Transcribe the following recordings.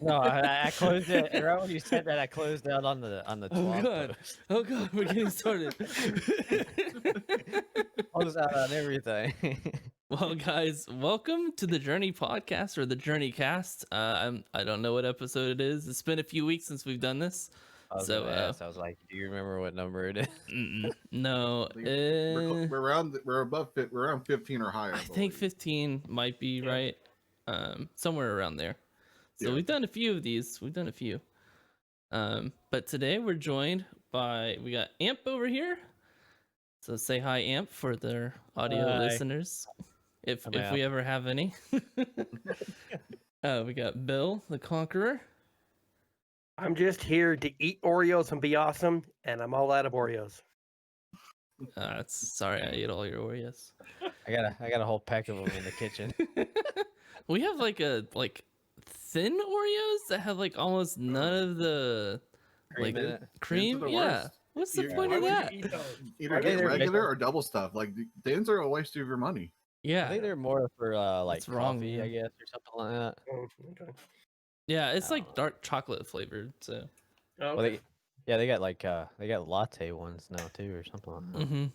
No, I closed it right when you said that. I closed out on the Oh 12 god. post. Oh god, we're getting started. Closed out on everything. Well, guys, welcome to the Journey Podcast or the Journey Cast. I don't know what episode it is. It's been a few weeks since we've done this. I was So, gonna ask. I was like, "Do you remember what number it is?" No, We're around 15 or higher. I think 15 might be right. Somewhere around there. So Yeah. we've done a few of these. We've done a few. But today we're joined by we got Amp over here. So say hi, Amp, for their audio Hi. listeners, if I'm we ever have any. We got Bill, the Conqueror. I'm just here to eat Oreos and be awesome, and I'm all out of Oreos. Sorry, I ate all your Oreos. I got a whole pack of them in the kitchen. We have like thin Oreos that have like almost none of the Cream in it. cream. the Yeah. worst. What's the Yeah. point Why of would you that? eat those? Either Why get would you- regular or double stuff. Like the ends are a waste of your money. I Yeah. think they're more for like What's wrong, coffee, man? I guess, or something like that. Oh, okay. Yeah, it's like Oh. dark chocolate flavored. So. Oh, Well, okay. they got like they got latte ones now too, or something like that. Mm-hmm.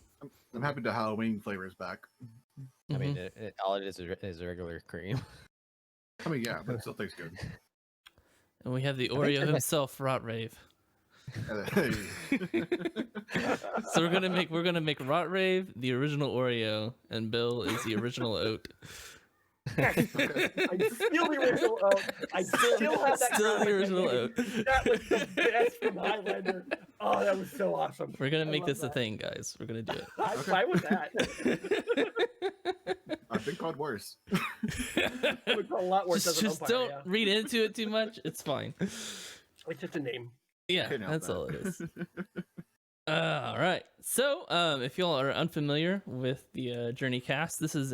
I'm happy the Halloween flavor is back. I mean, all it is regular cream. I mean, yeah, but it still tastes good. And we have the I think Oreo they're- himself, Rot Rave. Hey. So we're gonna make Rot Rave the original Oreo, and Bill is the original oat. I'm still the original oat. I still have that. Still the graphic original I oat. made. That was the best from Highlander. Oh, that was so awesome. We're gonna I make love this a that. thing, guys. We're gonna do it. I'm fine with that. I've been called worse. It would go a lot worse as an Just umpire, don't yeah. read into it too much. It's fine. It's just a name. Yeah, Can't help that's that. all it is. All right. So, if y'all are unfamiliar with the Journey Cast, this is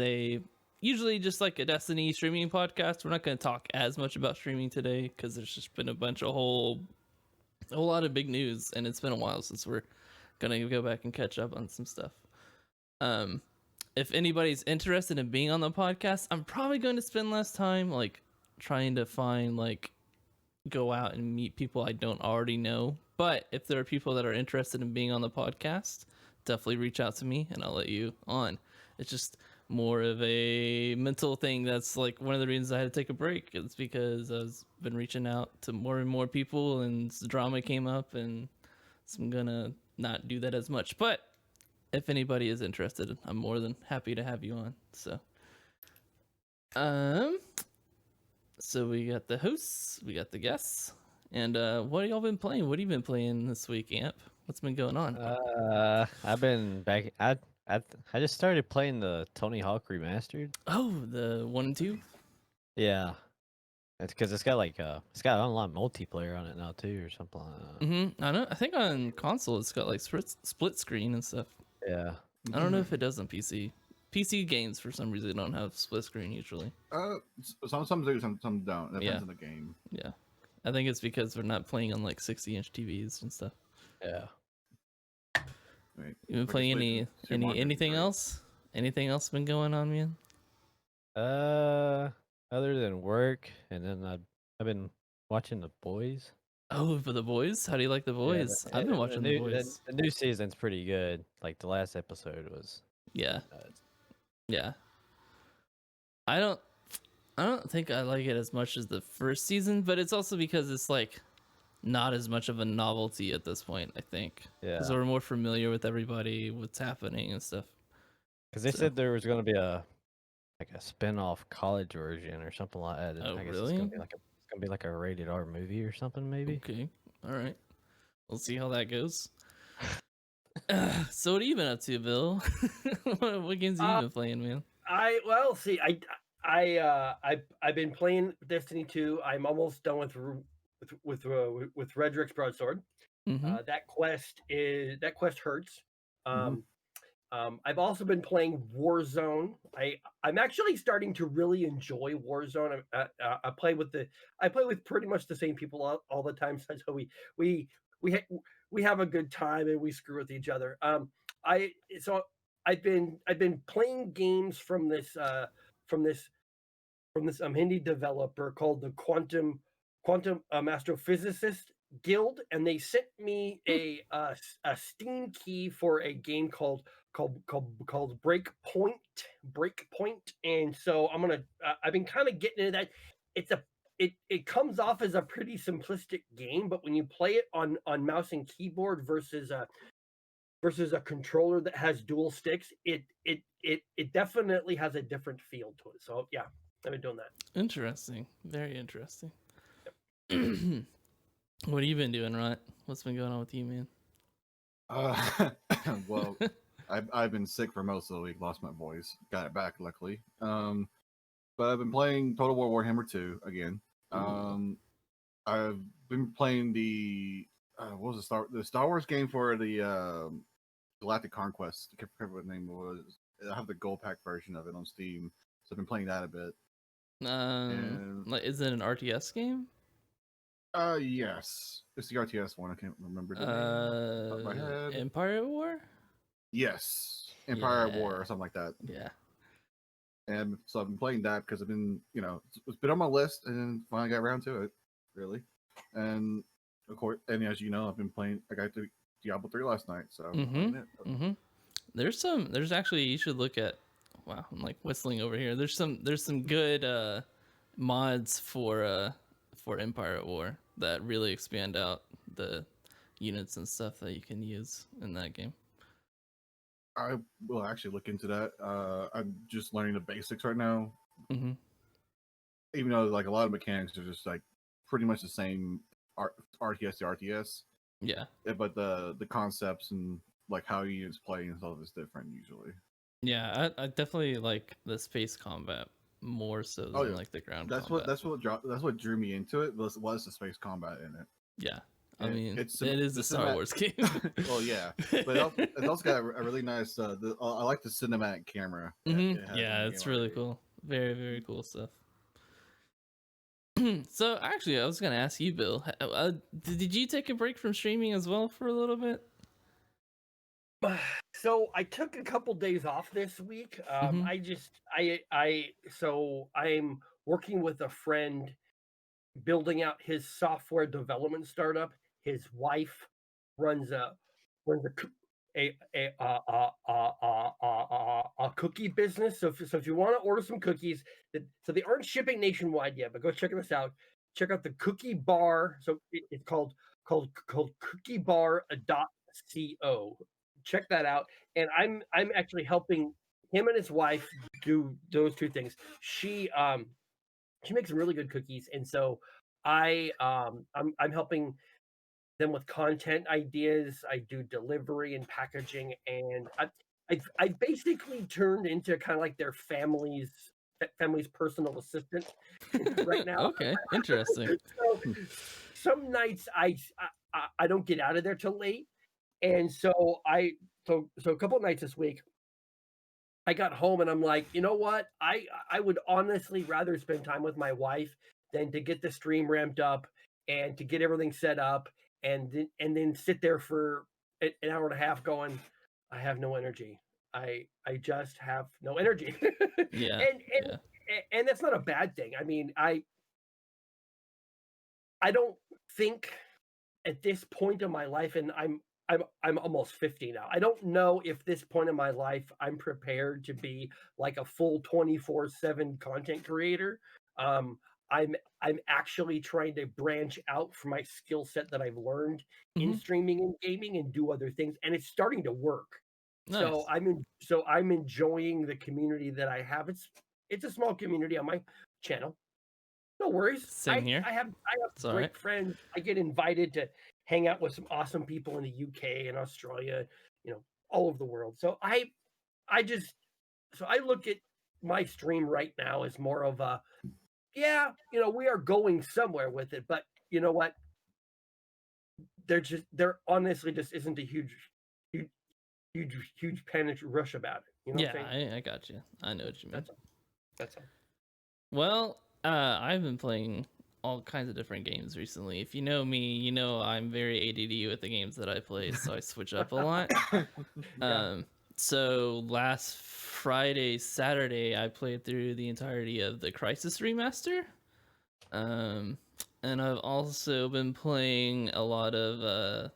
usually just like a Destiny streaming podcast. We're not going to talk as much about streaming today because there's just been a whole lot of big news, and it's been a while since we're going to go back and catch up on some stuff. If anybody's interested in being on the podcast, I'm probably going to spend less time like trying to find like go out and meet people I don't already know. But if there are people that are interested in being on the podcast, definitely reach out to me and I'll let you on. It's just more of a mental thing. That's like one of the reasons I had to take a break. It's because I've been reaching out to more and more people and drama came up, and so I'm gonna not do that as much. But if anybody is interested, I'm more than happy to have you on. So we got the hosts, we got the guests, and what have y'all been playing? What have you been playing this week, Amp? What's been going on? I've been back. I just started playing the Tony Hawk Remastered. Oh, the 1 and 2? Yeah, it's because it's got online multiplayer on it now too, or something like that. Mm-hmm. I know. I think on console it's got like split screen and stuff. Yeah. I don't know if it does on PC. PC games for some reason don't have split screen usually. Some do, some don't. It depends Yeah. on the game. Yeah, I think it's because we're not playing on like 60-inch TVs and stuff. Yeah. Right. You been Like playing split- two monitors, anything right? else? Anything else been going on, man? Other than work, and then I've been watching The Boys. Oh, for the boys? How do you like the Yeah, boys? I've been watching the boys. The new season's pretty good. Like the last episode was. Yeah, nuts. yeah. I don't think I like it as much as the first season, but it's also because it's like not as much of a novelty at this point, I think. Yeah. So we're more familiar with everybody, what's happening and stuff. Because they So- said there was going to be a spin-off college version or something like that. and Oh, I guess really? It's gonna be like a rated R movie or something, maybe. Okay. All right. We'll see how that goes. So what have you been up to, Bill? what games have you been playing, man? I've been playing Destiny 2. I'm almost done with Redrick's broadsword. Mm-hmm. That quest hurts. I've also been playing Warzone. I'm actually starting to really enjoy Warzone. I play with pretty much the same people all the time. So we have a good time and we screw with each other. I've been playing games from this indie developer called the Quantum quantum astrophysicist guild, and they sent me a Steam key for a game called Breakpoint. And so I'm gonna. I've been kind of getting into that. It comes off as a pretty simplistic game, but when you play it on mouse and keyboard versus a controller that has dual sticks, it definitely has a different feel to it. So yeah, I've been doing that. Interesting. Very interesting. What have you been doing, Ryan? What's been going on with you, man? Well, I've been sick for most of the week. Lost my voice. Got it back, luckily. But I've been playing Total War Warhammer 2 again. I've been playing the what was the Star Wars game for the Galactic Conquest. I can't remember what the name was. I have the gold pack version of it on Steam, so I've been playing that a bit. Like, is it an RTS game? Yes, it's the RTS one. I can't remember the name off the top of my head. Empire War. Yes, Empire War or Yeah. something like that. Yeah. And so I've been playing that because I've been, it's been on my list, and then finally got around to it, really. And of course, and as you know, I've been playing. I got to Diablo 3 last night, so I've been playing it. There's actually, you should look at. Wow, I'm like whistling over here. There's some good mods for Empire at War that really expand out the units and stuff that you can use in that game. I will actually look into that. I'm just learning the basics right now. Mm-hmm. Even though like a lot of mechanics are just like pretty much the same RTS to RTS. Yeah. But the concepts and like how units play and stuff is different usually. Yeah, I definitely like the space combat more so than like the ground combat. That's what drew me into it. Was the space combat in it? Yeah, I And mean, it it's is a Star Wars game. Well, yeah, but it's also got a really nice. I like the cinematic camera. Yeah, it's really cool. Very, very cool stuff. So actually, I was gonna ask you, Bill. Did you take a break from streaming as well for a little bit? So I took a couple days off this week. I'm working with a friend building out his software development startup. His wife runs a cookie business. So if you want to order some cookies, so they aren't shipping nationwide yet, but go check this out. Check out the Cookie Bar. So it's called cookiebar.co. Check that out. And I'm actually helping him and his wife do those two things. She makes some really good cookies, and so I'm helping them with content ideas. I do delivery and packaging, and I basically turned into kind of like their family's personal assistant right now. Okay, interesting. So some nights I don't get out of there till late. And so a couple of nights this week, I got home and I'm like, you know what? I would honestly rather spend time with my wife than to get the stream ramped up and to get everything set up and then sit there for an hour and a half going, I have no energy. I just have no energy. Yeah. And that's not a bad thing. I mean, I don't think at this point in my life, and I'm almost 50 now. I don't know if this point in my life I'm prepared to be like a full 24/7 content creator. I'm actually trying to branch out from my skill set that I've learned in streaming and gaming and do other things, and it's starting to work. Nice. So I'm enjoying the community that I have. It's a small community on my channel. No worries. Same here. I have great friends. I get invited to hang out with some awesome people in the UK and Australia, all over the world. So I look at my stream right now as more of a, we are going somewhere with it, but you know what? There honestly just isn't a huge panic rush about it. You know what I'm saying? I got you. I know what you mean. That's all. Well, I've been playing all kinds of different games recently. If you know me, you know I'm very ADD with the games that I play, so I switch up a lot. So last Saturday, I played through the entirety of the Crisis remaster. And and I've also been playing a lot of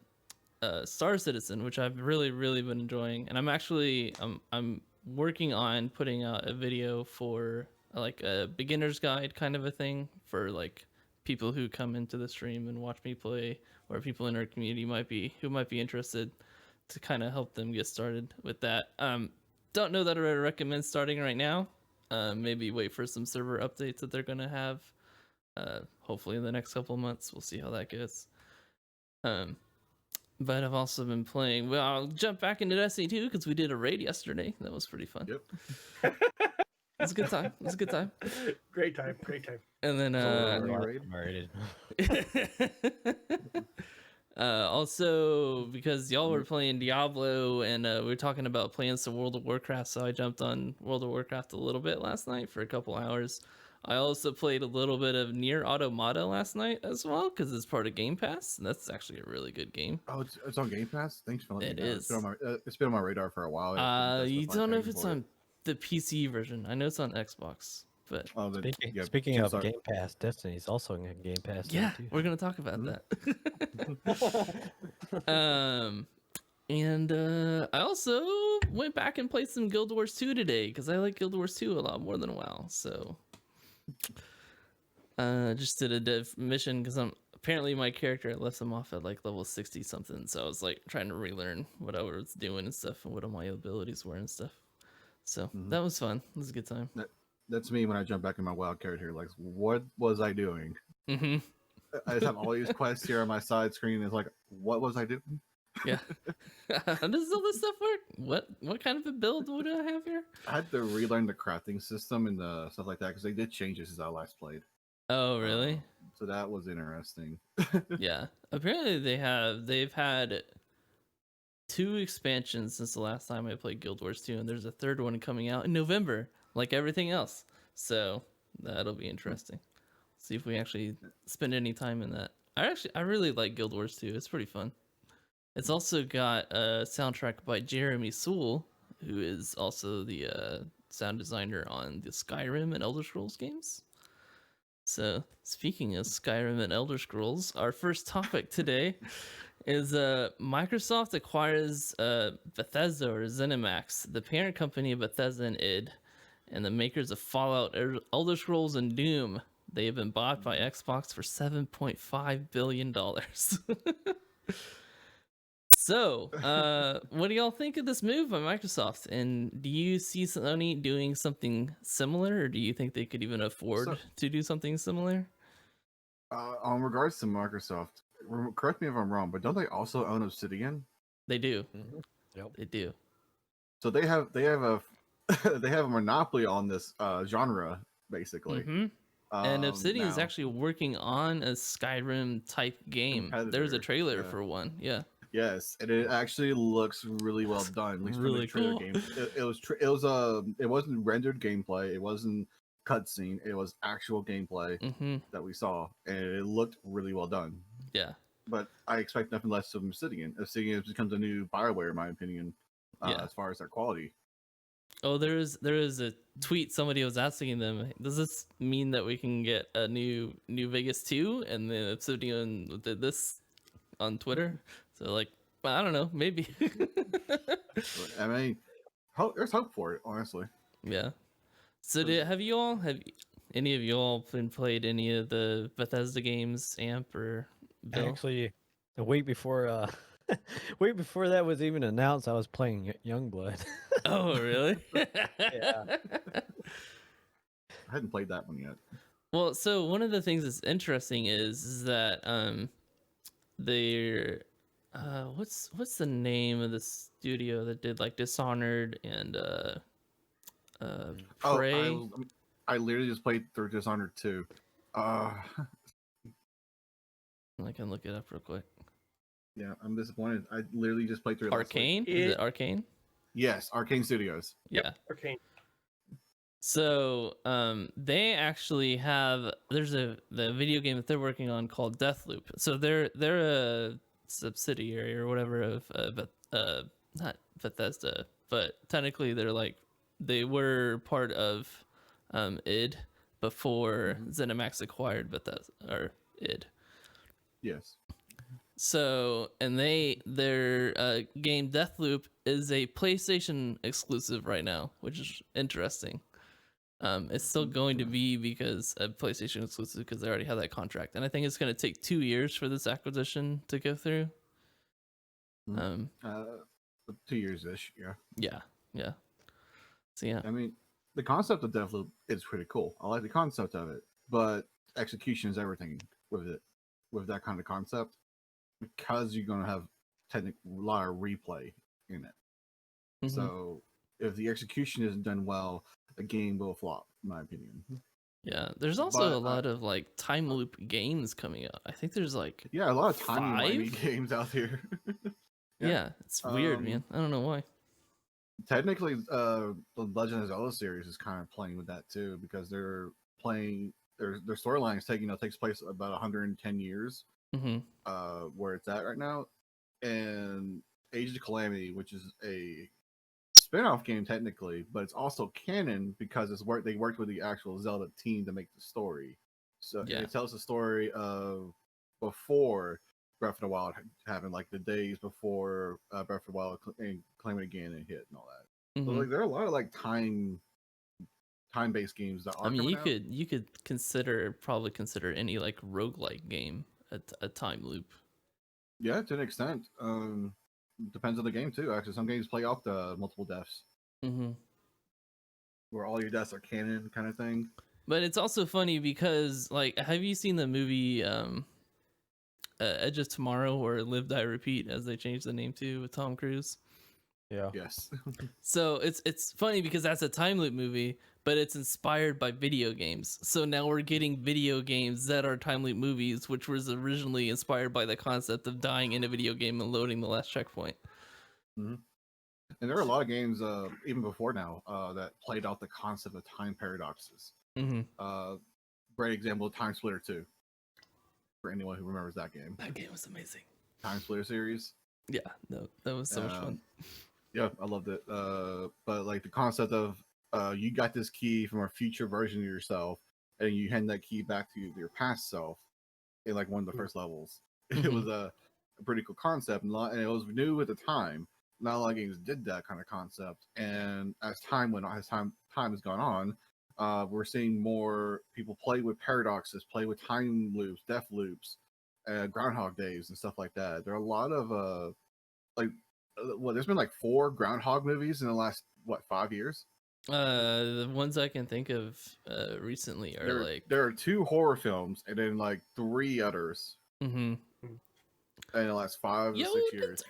Star Citizen, which I've really been enjoying. And I'm working on putting out a video for like a beginner's guide kind of a thing for like people who come into the stream and watch me play, or people in our community might be interested, to kind of help them get started with that. Don't know that I recommend starting right now. Maybe wait for some server updates that they're gonna have. Hopefully in the next couple of months. We'll see how that goes. But I've also been playing. Well, I'll jump back into Destiny 2 because we did a raid yesterday. That was pretty fun. Yep. It was a good time. It was a good time. Great time. Great time. And then raid? also because y'all were playing Diablo and we were talking about playing some World of Warcraft, so I jumped on World of Warcraft a little bit last night for a couple hours. I also played a little bit of Nier Automata last night as well because it's part of Game Pass, and that's actually a really good game. Oh, it's on Game Pass. Thanks for letting me know. It is. It's been on my radar for a while. You don't know if it's on the PC version. I know it's on Xbox, but Speaking of Game Pass, Destiny is also in Game Pass. yeah, too. we're gonna talk about that. And I also went back and played some Guild Wars 2 today because I like Guild Wars 2 a lot more than WoW. So just did a dev mission because apparently my character, I left him off at like level 60 something. So I was like trying to relearn what I was doing and stuff and what all my abilities were and stuff. So that was fun. It was a good time. That's me when I jump back in my WoW character. Like, what was I doing? Mm-hmm. I just have all these quests here on my side screen. It's like, what was I doing? Yeah. How does all this stuff work? What kind of a build would I have here? I had to relearn the crafting system and the stuff like that because they did change it since I last played. Oh, really? So that was interesting. Yeah. Apparently they've had 2 expansions since the last time I played Guild Wars 2, and there's a 3rd one coming out in November, like everything else. So that'll be interesting. See if we actually spend any time in that. I really like Guild Wars 2. It's pretty fun. It's also got a soundtrack by Jeremy Soule, who is also the sound designer on the Skyrim and Elder Scrolls games. So speaking of Skyrim and Elder Scrolls, our first topic today is Microsoft acquires Bethesda, or Zenimax, the parent company of Bethesda and id, and the makers of Fallout, Elder Scrolls, and Doom. They have been bought by Xbox for $7.5 billion. So, what do y'all think of this move by Microsoft? And do you see Sony doing something similar, or do you think they could even afford to do something similar? On regards to Microsoft, correct me if I'm wrong, but don't they also own Obsidian? They do. Mm-hmm. Yep. They do. So they have a they have a monopoly on this genre, basically. Mm-hmm. And Obsidian is now, actually working on a Skyrim type game. There's a trailer for one. Yeah. Yes, and it actually looks really well done. At least Really for the trailer cool. game. It wasn't rendered gameplay. It wasn't cutscene. It was actual gameplay that we saw, and it looked really well done. Yeah. But I expect nothing less from Obsidian. Obsidian becomes a new BioWare, in my opinion, as far as their quality. Oh, there is a tweet somebody was asking them, does this mean that we can get a new Vegas 2? And then Obsidian did this on Twitter. So like, well, I don't know, maybe. I mean, there's hope for it, honestly. Yeah. So have any of y'all played any of the Bethesda games, Amp or Bill? Actually, the week before that was even announced, I was playing Youngblood. Oh, really? Yeah. I hadn't played that one yet. Well, so one of the things that's interesting is that they're what's the name of the studio that did like Dishonored and Prey? I literally just played through Dishonored 2. I can look it up real quick. Yeah, I'm disappointed. I literally just played through it. Arkane? Is it Arkane? Yes, Arkane Studios. Yeah. Arkane. So they actually have the video game that they're working on called Deathloop. So they're a subsidiary or whatever of not Bethesda, but technically they were part of id before Zenimax acquired Bethesda, or id. Yes. So, and their game Deathloop is a PlayStation exclusive right now, which is interesting. It's still going to be because a PlayStation exclusive because they already have that contract, and I think it's going to take 2 years for this acquisition to go through. 2 years ish. Yeah. Yeah. So yeah, I mean, the concept of Deathloop is pretty cool. I like the concept of it, but execution is everything with it. With that kind of concept, because you're gonna have a lot of replay in it. So if the execution isn't done well, the game will flop, in my opinion. yeah. There's also a lot of like time loop games coming out. I think there's like a lot of timey-wimey 5? games out here. Yeah, it's weird, man. I don't know why. Technically, the Legend of Zelda series is kind of playing with that too, because they're playing their storyline is takes place about 110 years, where it's at right now, and Age of Calamity, which is a spin-off game technically, but it's also canon because they worked with the actual Zelda team to make the story. So it tells the story of before Breath of the Wild happened, like the days before Breath of the Wild and Calamity Ganon hit and all that. So like there are a lot of like time-based games that are. I mean, you could probably consider any like roguelike game a time loop. Yeah, to an extent. Depends on the game too. Actually, some games play off the multiple deaths, where all your deaths are canon, kind of thing. But it's also funny because, like, have you seen the movie Edge of Tomorrow, or Live Die Repeat, as they changed the name to, with Tom Cruise? Yeah. Yes. So it's funny because that's a time loop movie, but it's inspired by video games. So now we're getting video games that are time loop movies, which was originally inspired by the concept of dying in a video game and loading the last checkpoint. And there are a lot of games, even before now, that played out the concept of time paradoxes. Great example, Time Splitter 2. For anyone who remembers that game. That game was amazing. Time Splitter series. Yeah, no, that was so much fun. Yeah, I loved it. But like the concept of you got this key from a future version of yourself, and you hand that key back to your past self in like one of the first levels. It was a pretty cool concept, and it was new at the time. Not a lot of games did that kind of concept, and as time has gone on, we're seeing more people play with paradoxes, play with time loops, death loops, Groundhog Days, and stuff like that. There are a lot of there's been like 4 Groundhog movies in the last 5 years. The ones I can think of recently are there are 2 horror films and then like 3 others in the last 5 or 6 years.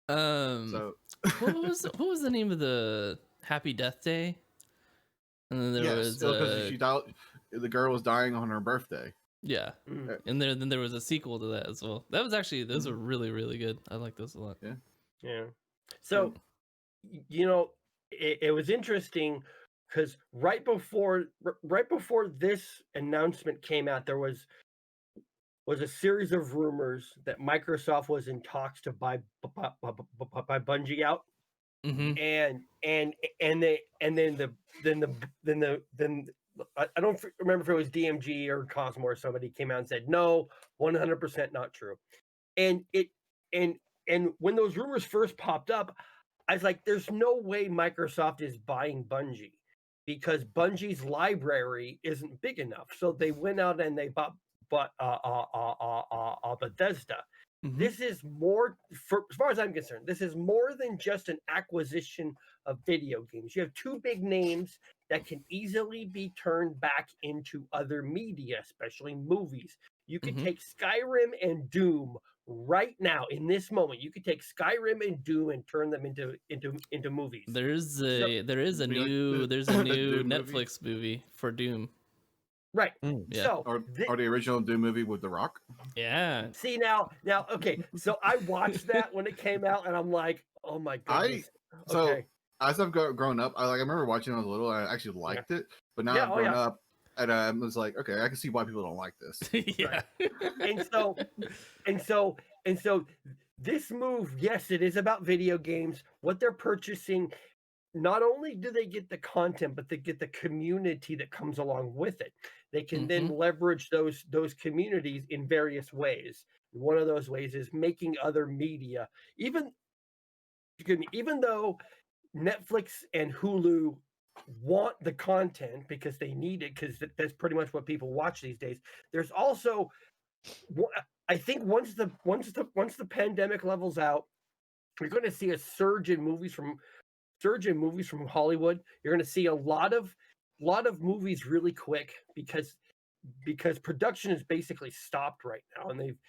So what was the name of the Happy Death Day? And then there was she died. The girl was dying on her birthday. Yeah, and then there was a sequel to that as well. That was actually those were really, really good. I like those a lot. Yeah. So, it was interesting because right before this announcement came out, there was a series of rumors that Microsoft was in talks to buy Bungie out, and then I don't remember if it was DMG or Cosmo or somebody came out and said no, 100% not true, and when those rumors first popped up, I was like, there's no way Microsoft is buying Bungie because Bungie's library isn't big enough. So they went out and they bought Bethesda. This is more, as far as I'm concerned, this is more than just an acquisition of video games. You have 2 big names that can easily be turned back into other media, especially movies. You could take Skyrim and Doom right now in this moment. You could take Skyrim and Doom and turn them into movies. There is a new Netflix movie for Doom. Right. Yeah. So or the original Doom movie with The Rock. Yeah. See now, okay. So I watched that when it came out, and I'm like, oh my goodness. As I've grown up, I remember watching it when I was little. And I actually liked it, but now I've grown up, and I was like, okay, I can see why people don't like this. Yeah. And so this move, yes, it is about video games. What they're purchasing, not only do they get the content, but they get the community that comes along with it. they can then leverage those communities in various ways. One of those ways is making other media. Even though Netflix and Hulu want the content because they need it, because that's pretty much what people watch these days. There's also, I think, once the pandemic levels out, you're going to see a surge in movies from Hollywood. You're going to see a lot of movies really quick because production is basically stopped right now, and they've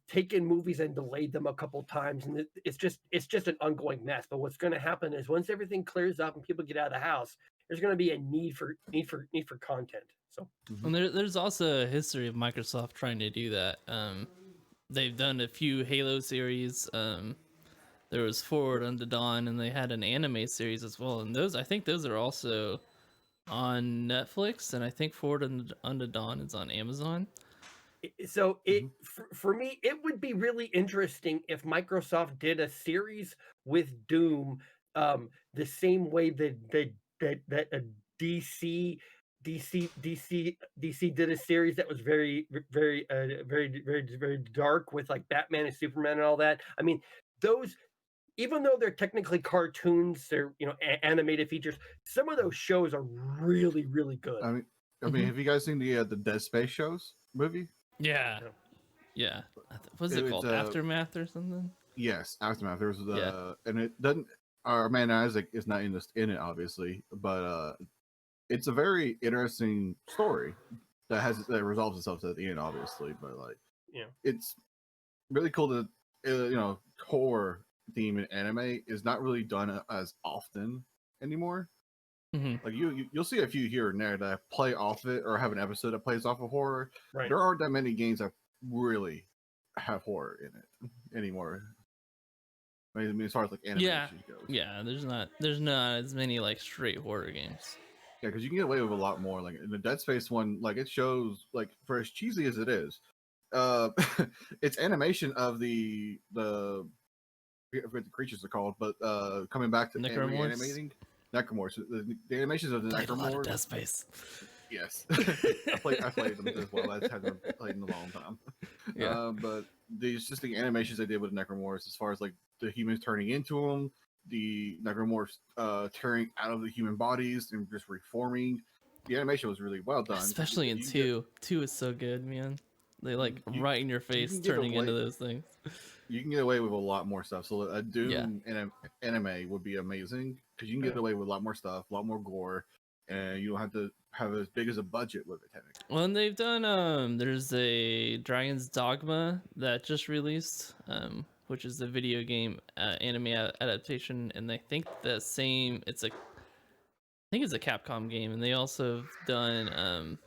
taken movies and delayed them a couple times, and it's just an ongoing mess. But what's going to happen is once everything clears up and people get out of the house, there's going to be a need for content. So, and there's also a history of Microsoft trying to do that. They've done a few Halo series. There was Forward Unto Dawn, and they had an anime series as well. And I think those are also on Netflix, and I think Forward Unto Dawn is on Amazon. So for me, it would be really interesting if Microsoft did a series with Doom, the same way that DC did a series that was very dark with like Batman and Superman and all that. I mean, those, even though they're technically cartoons, they're animated features. Some of those shows are really good. I mean, have you guys seen the Dead Space shows movie? Yeah. What's it called? Aftermath or something? Yes, Aftermath. There's and it doesn't. Our man Isaac is not in it, obviously, but it's a very interesting story that resolves itself at the end, obviously. But it's really cool that horror theme in anime is not really done as often anymore. Like you'll see a few here and there that play off it or have an episode that plays off of horror. Right. There aren't that many games that really have horror in it anymore. I mean, as far as like animation goes. Yeah, there's not as many like straight horror games. Yeah, because you can get away with a lot more. Like in the Dead Space one, like it shows, like for as cheesy as it is, it's animation of the I forget what the creatures are called, but coming back to animating. Necromorphs. The animations of the Necromorphs. Death Space. Yes, I played them as well. I just haven't played in a long time. Yeah, but just the animations they did with the Necromorphs, as far as like the humans turning into them, the Necromorphs tearing out of the human bodies and just reforming. The animation was really well done, especially in 2. 2 is so good, man. They right in your face turning into those things. You can get away with a lot more stuff. So a Doom anime would be amazing because you can get away with a lot more stuff, a lot more gore, and you don't have to have as big as a budget with it. Technically. Well, and they've done there's a Dragon's Dogma that just released, which is a video game anime adaptation, and I think I think it's a Capcom game, and they also have done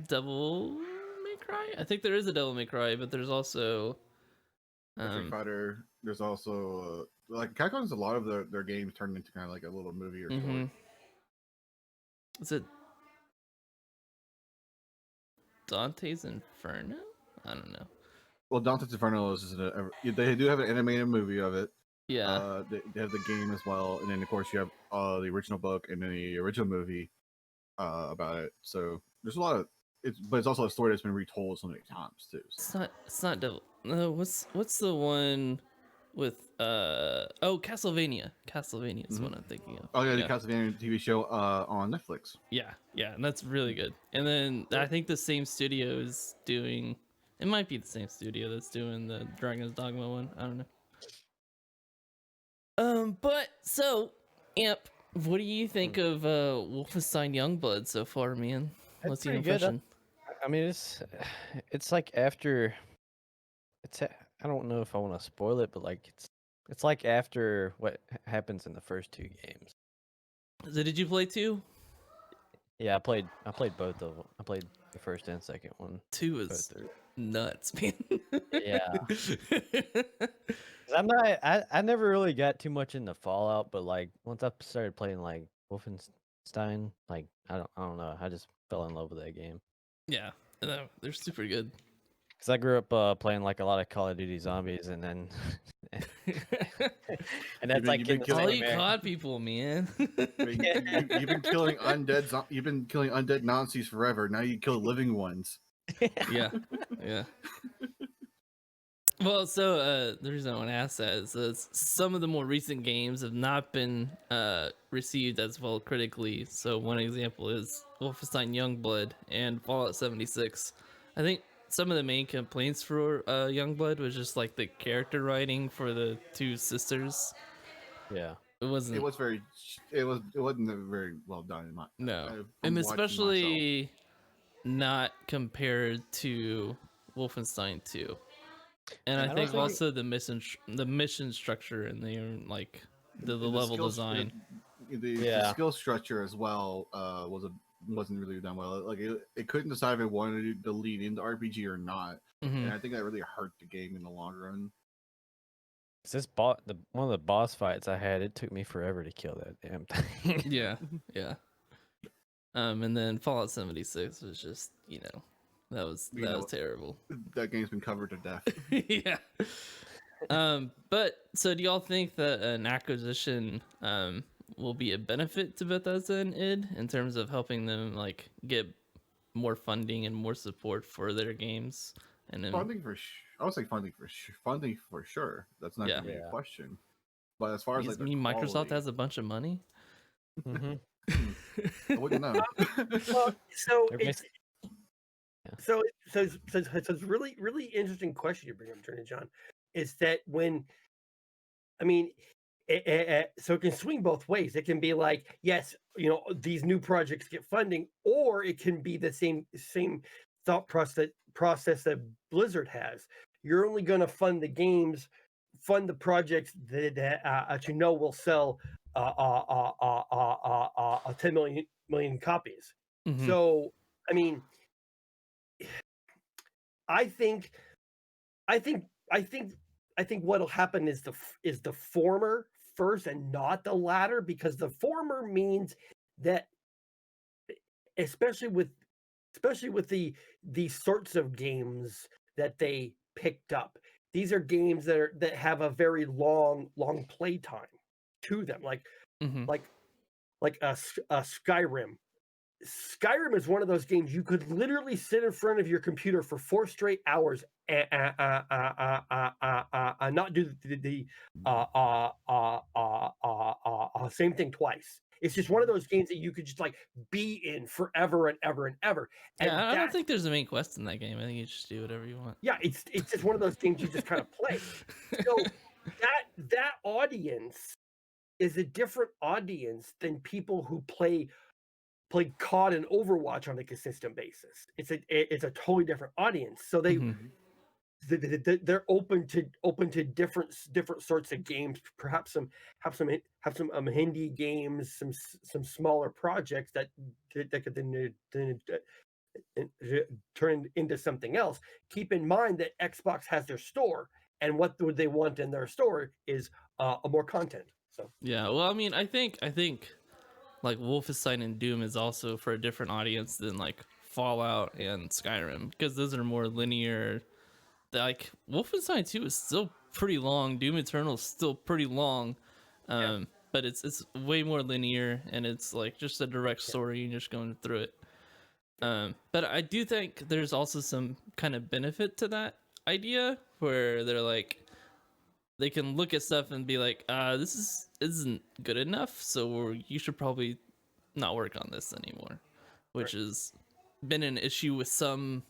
Devil May Cry. I think there is a Devil May Cry, but there's also Street Fighter. There's also like Capcom's a lot of their games turned into kind of like a little movie or story. Is it Dante's Inferno? I don't know. Well, Dante's Inferno they do have an animated movie of it. Yeah. They have the game as well, and then of course you have the original book and then the original movie about it. So there's a lot of but it's also a story that's been retold so many times too. So. It's not Devil. No, what's the one with Castlevania. Castlevania is what I'm thinking of. Oh yeah, the Castlevania TV show on Netflix. Yeah, and that's really good. And then I think the same studio is doing. It might be the same studio that's doing the Dragon's Dogma one. I don't know. But so, Amp, what do you think of Wolfenstein Youngblood so far, man? What's your impression? I mean, it's like after. I don't know if I want to spoil it, but like it's like after what happens in the first 2 games. So did you play 2? Yeah, I played both of them. I played the first and second one. 2 is nuts, man. Yeah. I never really got too much into Fallout, but like once I started playing like Wolfenstein, like I don't know, I just fell in love with that game. Yeah, they're super good. Because I grew up playing like a lot of Call of Duty Zombies, and then and that's been- like you've in been the killing- Oh, same you area. COD people, man. I mean, you've been killing undead. You've been killing undead Nazis forever. Now you kill living ones. Yeah, yeah. Well, so the reason I want to ask that is some of the more recent games have not been received as well critically. So one example is Wolfenstein Youngblood and Fallout 76. I think some of the main complaints for Youngblood was just like the character writing for the two sisters. Yeah. It wasn't. It wasn't very well done in my No, from and watching especially not compared to Wolfenstein 2. And And I I think don't think also the mission structure and the like the and level skill- design. the Yeah. skill structure as well wasn't really done well. Like it couldn't decide if it wanted to lead into RPG or not, Mhm. and I think that really hurt the game in the long run. One of the boss fights I had, it took me forever to kill that damn thing. Yeah, yeah. And then Fallout 76 was just that was terrible. That game's been covered to death. Yeah. But so do y'all think that an acquisition will be a benefit to Bethesda and id in terms of helping them like get more funding and more support for their games? And then I would say funding for sure. That's not gonna be a Yeah. question. But as far as does like it mean Microsoft quality, has a bunch of money? hmm I wouldn't know. Well, so Everybody's- it's it's really really interesting question you bring up, Attorney John. Is that when I mean, so it can swing both ways. It can be like, yes, these new projects get funding, or it can be the same thought process that Blizzard has. You're only going to fund the games, fund the projects that will sell 10 million copies. Mhm. So, I mean, I think what'll happen is the former first and not the latter, because the former means that especially with these sorts of games that they picked up, these are games that have a very long play time to them, like Mhm. a Skyrim. Skyrim is one of those games you could literally sit in front of your computer for 4 straight hours and not do the same thing twice. It's just one of those games that you could just like be in forever and ever and ever. And Yeah, I don't think there's a main quest in that game. I think you just do whatever you want. yeah, it's just one of those games you just kind of play. So that audience is a different audience than people who play COD and Overwatch on a consistent basis. It's a totally different audience. So Mhm. they're open to different sorts of games. Perhaps some indie games, some smaller projects that could then turn into something else. Keep in mind that Xbox has their store, and what would they want in their store is more content. So Yeah, well, I mean, I think like Wolfenstein and Doom is also for a different audience than like Fallout and Skyrim, because those are more linear. Like Wolfenstein 2 is still pretty long. Doom Eternal is still pretty long. But it's way more linear, and it's like just a direct story and just going through it. But I do think there's also some kind of benefit to that idea where they're like, they can look at stuff and be like, this isn't good enough, so you should probably not work on this anymore, which has been an issue with some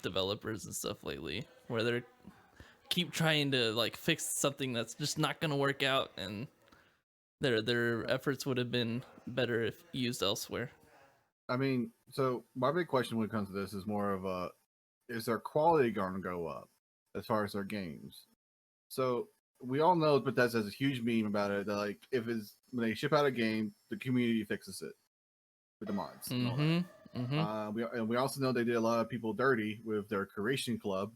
developers and stuff lately, where they're keep trying to like fix something that's just not gonna work out, and their efforts would have been better if used elsewhere. I mean, so my big question when it comes to this is more of is their quality going to go up as far as their games? So we all know Bethesda has a huge meme about it that like when they ship out a game, the community fixes it with the mods. And all that. We also know they did a lot of people dirty with their Curation Club,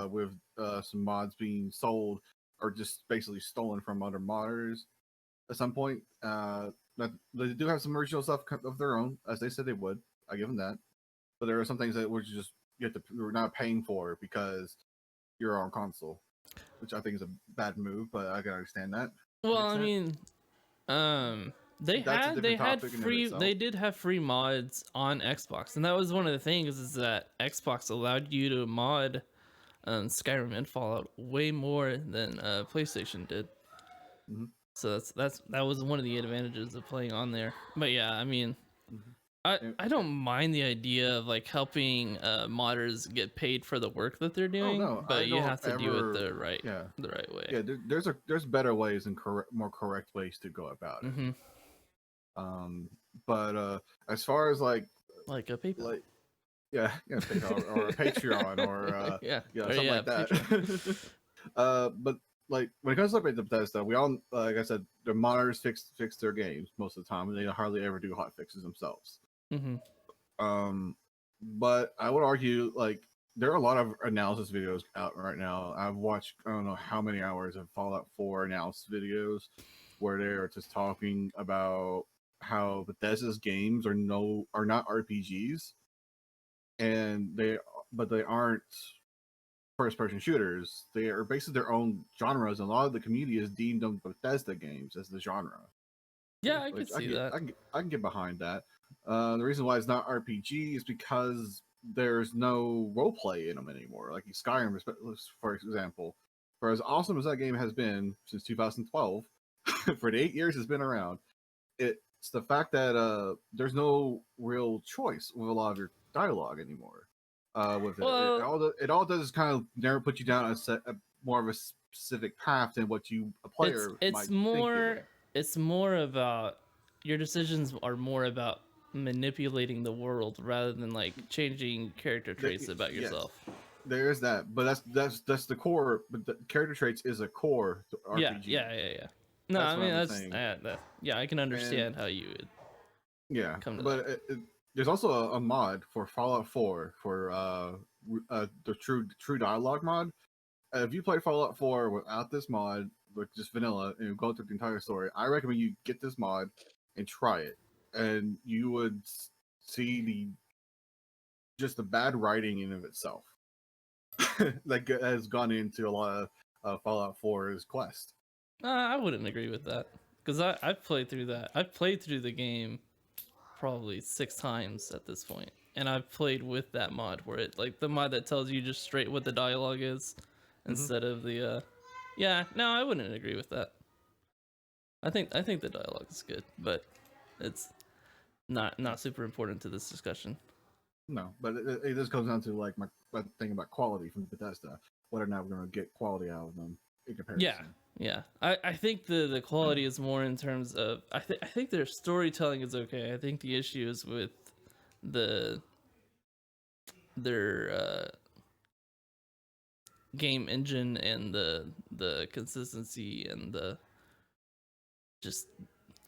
with some mods being sold or just basically stolen from other modders at some point. But they do have some original stuff of their own, as they said they would. I give them that. But there are some things that were just you're not paying for because you're on console, which I think is a bad move, but I can understand that. Well, I mean, they That's a had different topic in of free, itself. they did have free mods on Xbox, and that was one of the things is that Xbox allowed you to mod Skyrim and Fallout way more than PlayStation did. Mhm. So that was one of the advantages of playing on there. But yeah, I mean, I don't mind the idea of like helping modders get paid for the work that they're doing, no, but I you don't have to do it the right yeah. way. Yeah, there's better ways and more correct ways to go about it. Mm-hmm. But as far as like Like a PayPal. PayPal or a Patreon or something like that. But like when it comes to like the Bethesda, we all like I said, the modders fix their games most of the time, and they hardly ever do hot fixes themselves. But I would argue like there are a lot of analysis videos out right now. I've watched I don't know how many hours of Fallout 4 analysis videos where they're just talking about how Bethesda's games are not RPGs, and they aren't first person shooters. They are basically their own genres, and a lot of the community has deemed them Bethesda games as the genre. Yeah, I can see that. I can get behind that. The reason why it's not RPG is because there's no role play in them anymore. Like Skyrim, for example, for as awesome as that game has been since 2012, for the 8 years it's been around, it's the fact that there's no real choice with a lot of your dialogue anymore. With it all does is kind of never put you down more of a specific path than what a player it's more about your decisions are more about manipulating the world rather than like changing character traits about yourself. There is that, but that's the core. But the character traits is a core to RPG. Yeah. No, I mean that's I can understand how you would come to that. There's also a mod for Fallout 4 for the true dialogue mod. If you play Fallout 4 without this mod, with just vanilla, and go through the entire story, I recommend you get this mod and try it, and you would see the bad writing in of itself that has gone into a lot of Fallout 4's quest. I wouldn't agree with that because I've played through that. I've played through the game probably 6 times at this point, and I've played with that mod where it like the mod that tells you just straight what the dialogue is instead of the no, I wouldn't agree with that. I think the dialogue is good, but it's not super important to this discussion. No, but it just comes down to like my thing about quality from Bethesda, whether or not we're going to get quality out of them in comparison. Yeah. I think the quality is more in terms of I think their storytelling is okay. I think the issue is with their game engine and the consistency and the just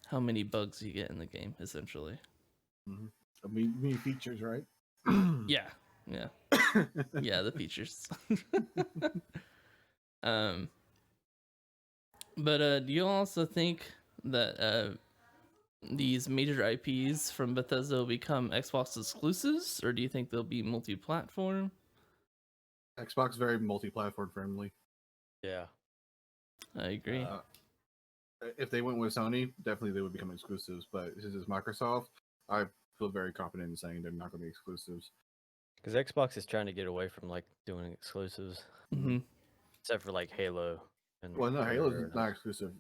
how many bugs you get in the game essentially. I mean features, right? Yeah, the features. But do you also think that these major IPs from Bethesda will become Xbox exclusives, or do you think they'll be multi-platform? Xbox is very multi-platform friendly. Yeah, I agree. If they went with Sony, definitely they would become exclusives. But since it's Microsoft, I feel very confident in saying they're not going to be exclusives. because Xbox is trying to get away from like doing exclusives, except for like Halo. Well, no, Halo's not exclusive.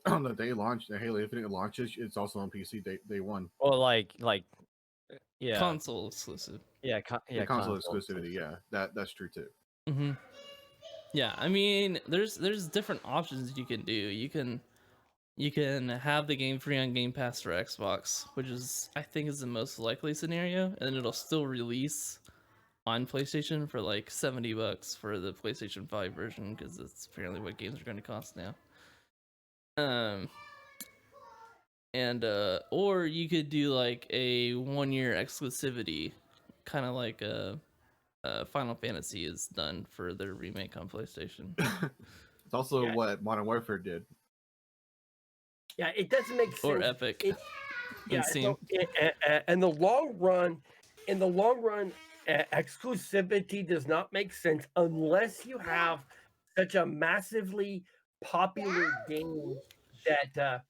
On the day launch, the Halo Infinite launches, it's also on PC day one. Well, like yeah, console exclusive. Console exclusivity. Yeah, that's true too. Yeah, I mean, there's different options you can do. You can have the game free on Game Pass for Xbox, which is I think is the most likely scenario, and it'll still release on PlayStation for like $70 for the PlayStation 5 version because that's apparently what games are going to cost now. Or you could do like a 1-year exclusivity, kind of like Final Fantasy is done for their remake on PlayStation. It's also what Modern Warfare did. Yeah, it doesn't make sense. Or Epic. In the long run, exclusivity does not make sense unless you have such a massively popular game that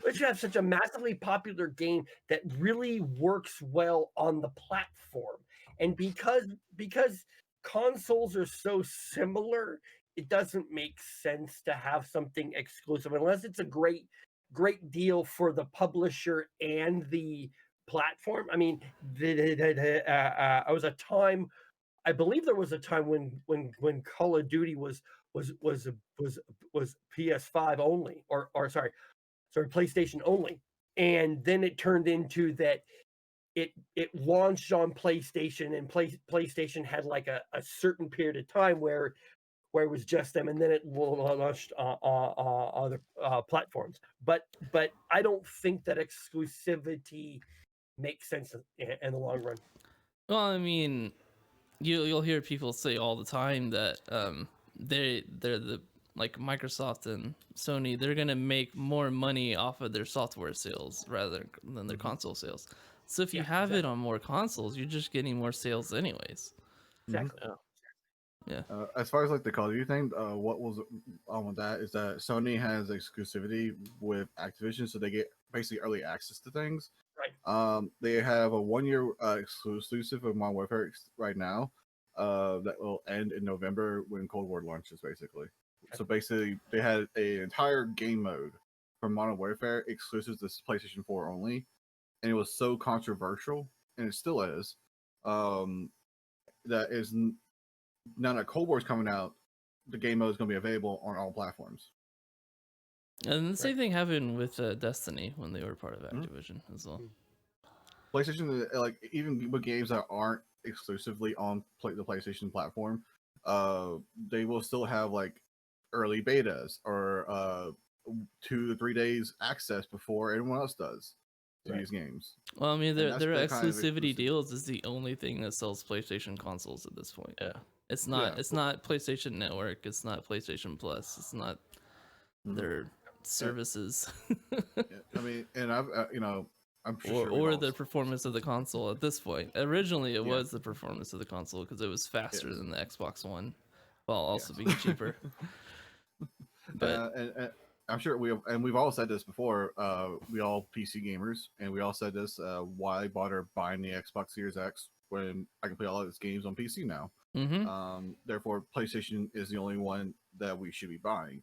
let's you have such a massively popular game that really works well on the platform. And because consoles are so similar, it doesn't make sense to have something exclusive unless it's a great deal for the publisher and the platform. I mean, I was a time. I believe there was a time when Call of Duty was was was was PS5 only, or sorry, PlayStation only, and then it turned into that it launched on PlayStation, and PlayStation had like a certain period of time where it was just them, and then it launched on other platforms. But I don't think that exclusivity makes sense in the long run. Well, I mean, you'll hear people say all the time that they're the like Microsoft and Sony, they're gonna make more money off of their software sales rather than their console sales. So if you Yeah, have it on more consoles, you're just getting more sales anyways. exactly. Yeah. As far as like the Call of Duty thing, what was on with that is that Sony has exclusivity with Activision, so they get basically early access to things. Right. They have a 1 year exclusive of Modern Warfare right now, that will end in November when Cold War launches, basically. So basically, they had an entire game mode from Modern Warfare exclusive to PlayStation 4 only, and it was so controversial, and it still is. That is now that Cold War is coming out, the game mode is going to be available on all platforms. And the same thing happened with Destiny when they were part of Mhm. Activision as well. PlayStation, like even with games that aren't exclusively on the PlayStation platform, they will still have like early betas or 2 to 3 days access before anyone else does to these games. Well, I mean, And their that's the kind of exclusivity exclusive. deals is the only thing that sells PlayStation consoles at this point. Yeah. It's not. Yeah. It's not PlayStation Network. It's not PlayStation Plus. It's not Mhm. their services, Yeah, I mean, and I've I'm sure we've or all the performance of the console at this point. Originally, it Yeah. was the performance of the console because it was faster Yes. than the Xbox One, while also Yes. being cheaper. But and I'm sure we've all said this before. We all PC gamers, and we all said this. Why bother buying the Xbox Series X when I can play all of its games on PC now? Therefore, PlayStation is the only one that we should be buying.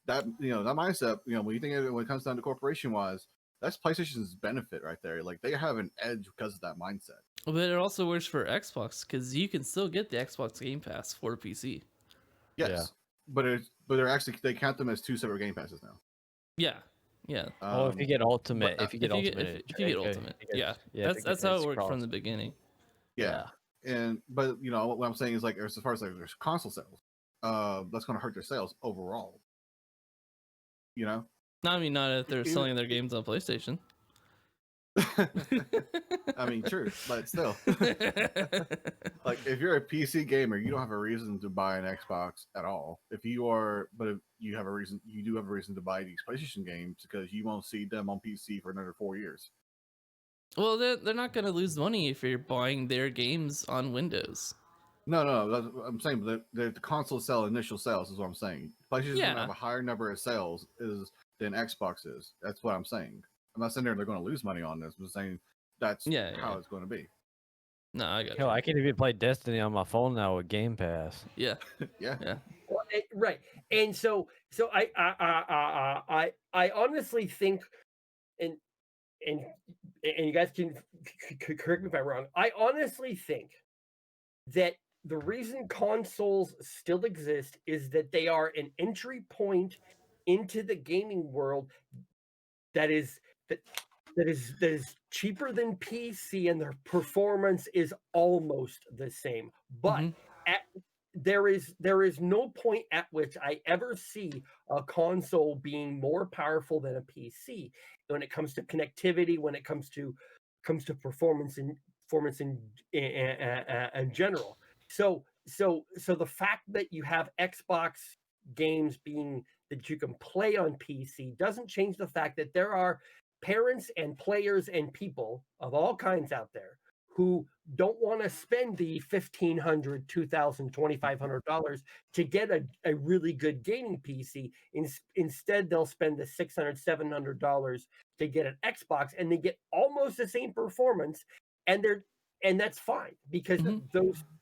That that mindset. When you think of it, when it comes down to corporation wise, that's PlayStation's benefit right there. Like they have an edge because of that mindset. but it also works for Xbox because you can still get the Xbox Game Pass for PC. Yes, Yeah. but they count them as 2 separate Game Passes now. Yeah, yeah. Oh, if you get Ultimate, but, if you get If you get Ultimate, if you get Ultimate, yeah, if that's how it worked from the beginning. Yeah. And but what I'm saying is like as far as like there's console sales, that's going to hurt their sales overall. No, I mean not if they're Even- selling their games on PlayStation. I mean, true, but still, like if you're a PC gamer, you don't have a reason to buy an Xbox at all. If you are, but if you have a reason, you do have a reason to buy these PlayStation games because you won't see them on PC for another 4 years. Well, they're not going to lose money if you're buying their games on Windows. No, that's what I'm saying. But the console initial sales is what I'm saying. PlayStation's going to have a higher number of sales than Xbox is. That's what I'm saying. I'm not saying they're going to lose money on this. I'm saying that's how it's going to be. No, I got Hell, I can even play Destiny on my phone now with Game Pass. Yeah. Yeah. Well, right. And so I honestly think, and you guys can correct me if I'm wrong. I honestly think that the reason consoles still exist is that they are an entry point into the gaming world that is cheaper than PC, and their performance is almost the same. But there is no point at which I ever see a console being more powerful than a PC when it comes to connectivity, when it comes to performance in general. So the fact that you have Xbox games being that you can play on PC doesn't change the fact that there are parents and players and people of all kinds out there who don't want to spend the $1,500, $2,000, $2,500 to get a really good gaming PC. Instead, they'll spend the $600, $700 to get an Xbox, and they get almost the same performance, and that's fine because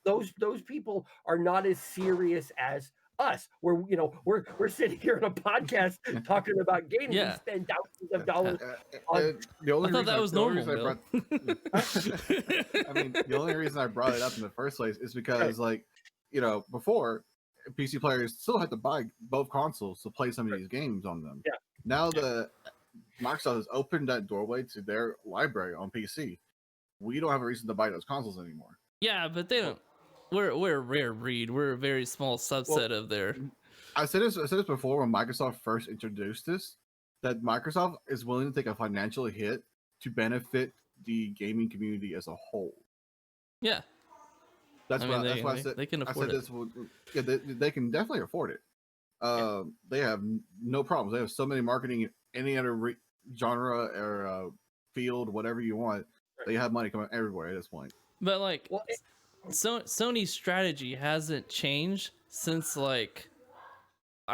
those people are not as serious as us. We're sitting here on a podcast talking about gaming. Yeah. We spend thousands of dollars on. The only I thought that was normal. The only reason I brought it up in the first place is because, before, PC players still had to buy both consoles to play some of these games on them. Yeah. Now that Microsoft has opened that doorway to their library on PC, we don't have a reason to buy those consoles anymore. Yeah, but they don't. We're a rare breed. We're a very small subset of their. I said this before when Microsoft first introduced this, that Microsoft is willing to take a financial hit to benefit the gaming community as a whole. Yeah. That's why I said they can afford it. They can definitely afford it. They have no problems. They have so many marketing in any other genre or field, whatever you want. They have money coming everywhere at this point. But Sony's strategy hasn't changed since I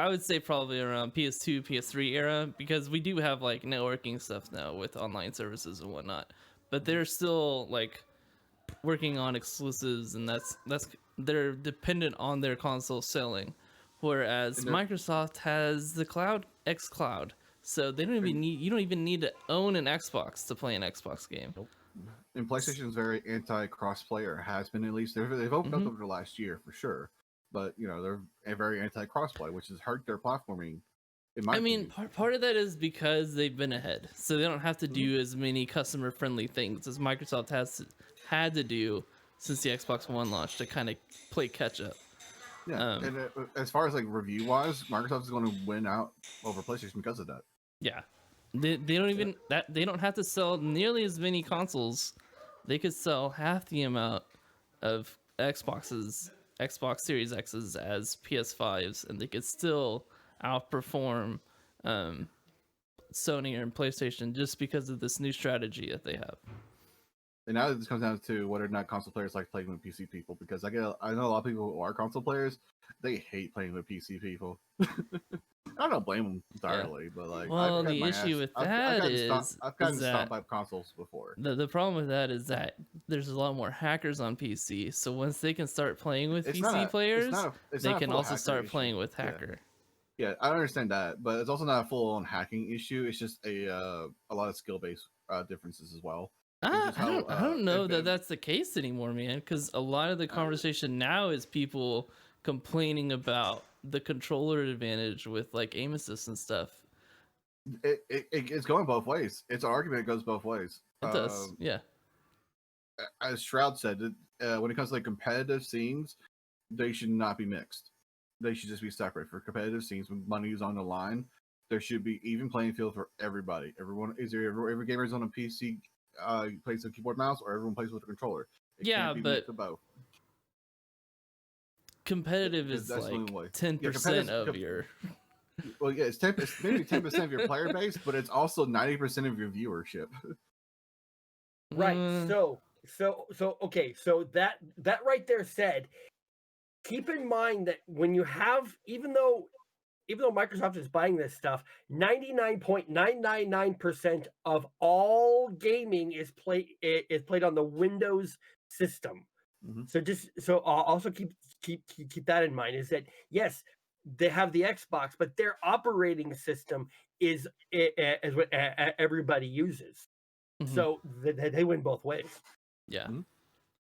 would say probably around PS2, PS3 era, because we do have networking stuff now with online services and whatnot. But they're still working on exclusives, and that's they're dependent on their console selling, whereas Microsoft has the cloud, xCloud, so they don't even need you don't even need to own an Xbox to play an Xbox game. Nope. And PlayStation is very anti-crossplay, or has been at least. They've opened up over the last year for sure, but they're very anti-crossplay, which has hurt their platforming. Part of that is because they've been ahead, so they don't have to do as many customer-friendly things as Microsoft had to do since the Xbox One launched to kind of play catch-up. Yeah, and as far as review-wise, Microsoft is going to win out over PlayStation because of that. Yeah. They don't have to sell nearly as many consoles. They could sell half the amount of Xbox Series X's as PS5s, and they could still outperform Sony and PlayStation just because of this new strategy that they have. And now this comes down to whether or not console players like playing with PC people, because I know a lot of people who are console players, they hate playing with PC people. I don't blame them entirely, but the issue with that is I've gotten stomped by consoles before. The problem with that is that there's a lot more hackers on PC, so once they can start playing with PC players, they can also start playing with hacker. Yeah, I understand that, but it's also not a full-on hacking issue. It's just a lot of skill-based differences as well. I don't know that that's the case anymore, man, because a lot of the conversation now is people complaining about the controller advantage with aim assist and stuff. It's going both ways. It's an argument that goes both ways. It does, yeah. As Shroud said, when it comes to competitive scenes, they should not be mixed. They should just be separate. For competitive scenes, when money is on the line, there should be even playing field for everybody. Every gamer is on a PC, plays with keyboard mouse, or everyone plays with a controller. But both. Competitive is 10% of your. Well, yeah, it's maybe 10% of your player base, but it's also 90% of your viewership. Right. Okay. So that right there said, keep in mind that when you have, even though Microsoft is buying this stuff, 99.999% of all gaming is played on the Windows system. So also keep that in mind, is that yes, they have the Xbox, but their operating system is what everybody uses. So they win both ways. Yeah.